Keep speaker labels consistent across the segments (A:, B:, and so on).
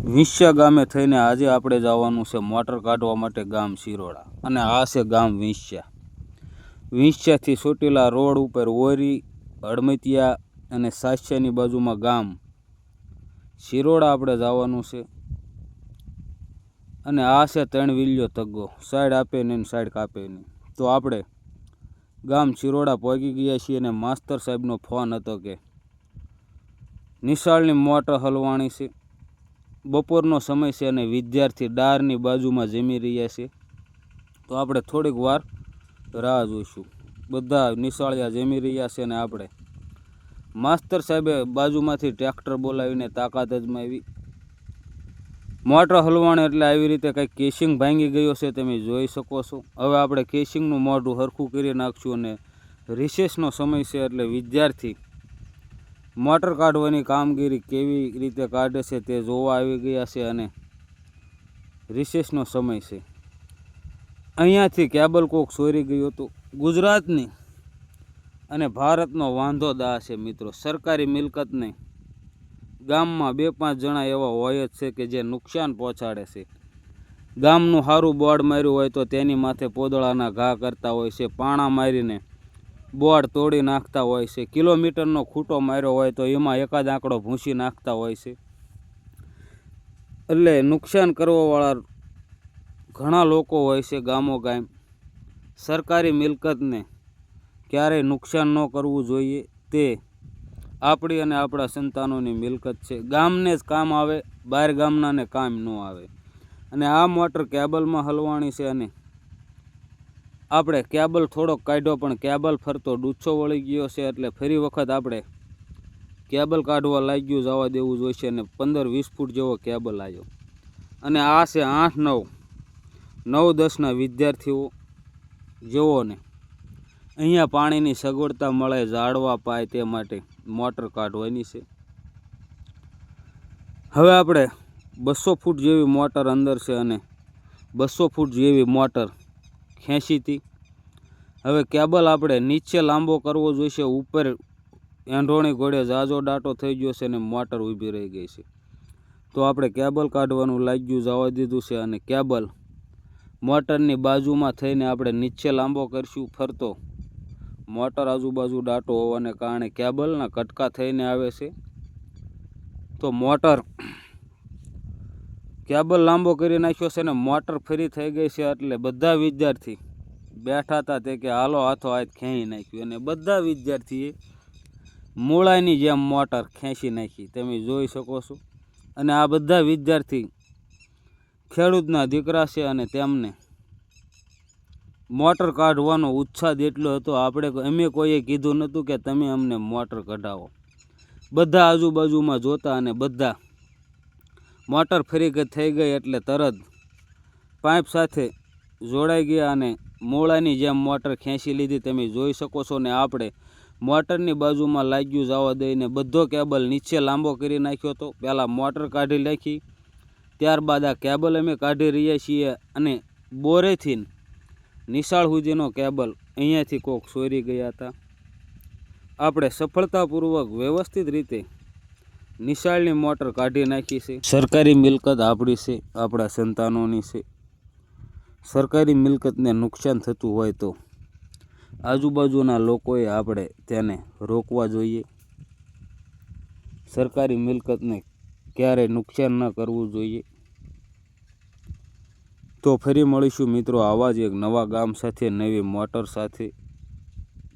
A: વિંછિયા ગામે થઈને આજે આપણે જવાનું છે મોટર કાઢવા માટે ગામ શિરોડા, અને આ છે ગામ વિંછિયા. વિંછિયાથી ચોટીલા રોડ ઉપર ઓરી, હડમતિયા અને સાસ્યાની બાજુમાં ગામ શિરોડા આપણે જવાનું છે. અને આ છે 3 વિલ્યો તગ્ગો, સાઈડ આપે નહીં સાઈડ કાપે નહીં. તો આપણે ગામ શિરોડા પહોંચી ગયા છીએ અને માસ્તર સાહેબનો ફોન હતો કે નિશાળની મોટર હલવાણી છે, બપોરનો સમય છે અને વિદ્યાર્થી ડારની બાજુમાં જમી રહ્યા છે. તો આપણે થોડીક વાર રાહ જોઈશું. બધા નિશાળિયા જમી રહ્યા છે અને આપણે માસ્તર સાહેબે બાજુમાંથી ટ્રેક્ટર બોલાવીને તાકાત અજમાવી. મોટર હલવાણ એટલે આવી રીતે કંઈક કેસિંગ ભાંગી ગયો છે, તમે જોઈ શકો છો. હવે આપણે કેસિંગનું મોઢું હરખું કરી નાખશું અને રિસેસનો સમય છે એટલે વિદ્યાર્થી મોટર કાઢવાની કામગીરી કેવી રીતે કાઢે છે તે જોવા આવી ગયા છે. અને રિસેસનો સમય છે. અહીંયાથી કેબલ કોક ચોરી ગયું હતું. ગુજરાતની અને ભારતનો વાંધો દા છે મિત્રો. સરકારી મિલકત નહીં, ગામમાં 2-5 જણા એવા હોય જ છે કે જે નુકસાન પહોંચાડે છે. ગામનું સારું બોર્ડ માર્યું હોય તો તેની માથે પોદળાના ઘા કરતા હોય છે, પાણા મારીને બોર્ડ તોડી નાખતા હોય છે. કિલોમીટરનો ખૂટો માર્યો હોય તો એમાં એકાદ આંકડો ભૂંસી નાખતા હોય છે. એટલે નુકસાન કરવાવાળા ઘણા લોકો હોય છે ગામો ગામ. સરકારી મિલકતને ક્યારેય નુકસાન ન કરવું જોઈએ. તે આપણી અને આપણા સંતાનોની મિલકત છે. ગામને જ કામ આવે, બહાર ગામનાને કામ ન આવે. અને આ મોટર કેબલમાં હલવાણી છે અને આપણે કેબલ થોડોક કાઢ્યો પણ કેબલ ફરતો ડૂચો વળી ગયો છે. એટલે ફરી વખત આપણે કેબલ કાઢવા લાગ્યું જવા દેવું જોઈશે. અને 15-20 ફૂટ જેવો કેબલ આવ્યો. અને આ છે 8, 9, 10ના વિદ્યાર્થીઓ જેઓને અહીંયા પાણીની સગવડતા મળે, ઝાડવા પાય તે માટે મોટર કાઢવાની છે. હવે આપણે 200 ફૂટ જેવી મોટર અંદર છે અને 200 ફૂટ જેવી મોટર ખેંચી હતી. હવે કેબલ આપણે નીચે લાંબો કરવો જોઈશે. ઉપર એંઢોણી ઘોડે ઝાઝો ડાટો થઈ ગયો છે અને મોટર ઊભી રહી ગઈ છે. તો આપણે કેબલ કાઢવાનું લાગ્યું જવા દીધું છે અને કેબલ મોટરની બાજુમાં થઈને આપણે નીચે લાંબો કરશું. ફરતો મોટર આજુબાજુ ડાટો હોવાને કારણે કેબલના કટકા થઈને આવે છે. તો મોટર કેબલ લાંબો કરી નાખ્યો છે અને મોટર ફરી થઈ ગઈ છે. એટલે બધા વિદ્યાર્થી બેઠા હતા તે કે હાલો હાથો હાથ ખેંચી નાખ્યું. અને બધા વિદ્યાર્થીએ મૂળાની જેમ મોટર ખેંચી નાખી, તમે જોઈ શકો છો. અને આ બધા વિદ્યાર્થી ખેડૂતના દીકરા છે અને તેમને મોટર કાઢવાનો ઉત્સાહ એટલો હતો. અમે કોઈએ કીધું નહોતું કે તમે અમને મોટર કઢાવો. બધા આજુબાજુમાં જોતા અને બધા મોટર ફરી થઈ ગઈ એટલે તરત પાઇપ સાથે જોડાઈ ગયા અને મોળાની જેમ મોટર ખેંચી લીધી, તમે જોઈ શકો છો. ને આપણે મોટરની બાજુમાં લાગ્યું જવા દઈને બધો કેબલ નીચે લાંબો કરી નાખ્યો હતો. પહેલાં મોટર કાઢી નાખી, ત્યારબાદ આ કેબલ અમે કાઢી રહ્યા છીએ. અને બોરેથી નિશાળ સુધીનો કેબલ અહીંયાથી કોક ચોરી ગયા હતા. આપણે સફળતાપૂર્વક વ્યવસ્થિત રીતે નિશાળની મોટર કાઢી નાખી છે. સરકારી મિલકત આપણી છે, આપણા સંતાનોની છે. સરકારી મિલકતને નુકસાન થતું હોય તો આજુબાજુના લોકોએ આપણે તેને રોકવા જોઈએ. સરકારી મિલકતને ક્યારેય નુકસાન ન કરવું જોઈએ. તો ફરી મળીશું મિત્રો આવા જ એક નવા ગામ સાથે, નવી મોટર સાથે.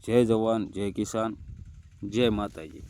A: જય જવાન, જય કિસાન, જય માતાજી.